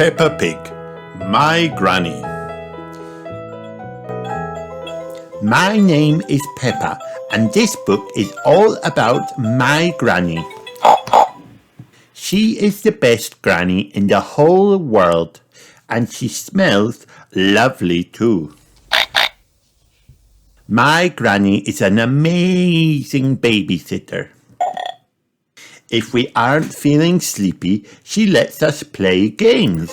Peppa Pig, My Granny. My name is Peppa, and this book is all about my granny. She is the best granny in the whole world, and she smells lovely too. My granny is an amazing babysitter. If we aren't feeling sleepy, she lets us play games.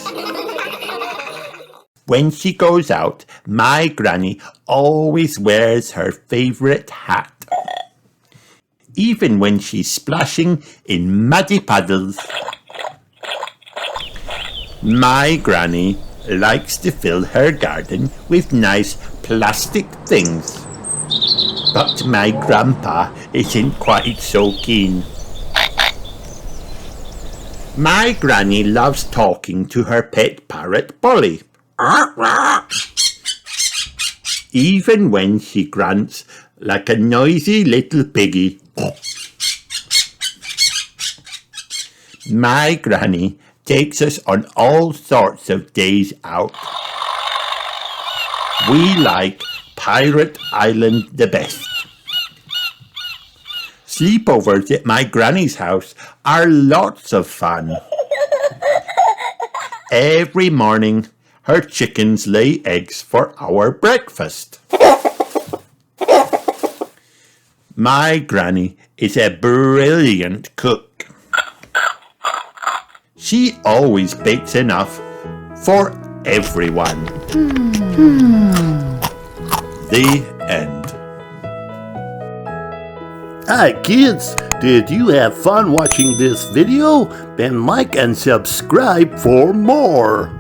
When she goes out, my granny always wears her favourite hat. Even when she's splashing in muddy puddles. My granny likes to fill her garden with nice plastic things. But my grandpa isn't quite so keen. My granny loves talking to her pet parrot Polly. Even when she grunts like a noisy little piggy. My granny takes us on all sorts of days out. We like Pirate Island the best. Sleepovers at my granny's house are lots of fun. Every morning, her chickens lay eggs for our breakfast. My granny is a brilliant cook. She always bakes enough for everyone. The end. Hi kids, did you have fun watching this video? Then like and subscribe for more.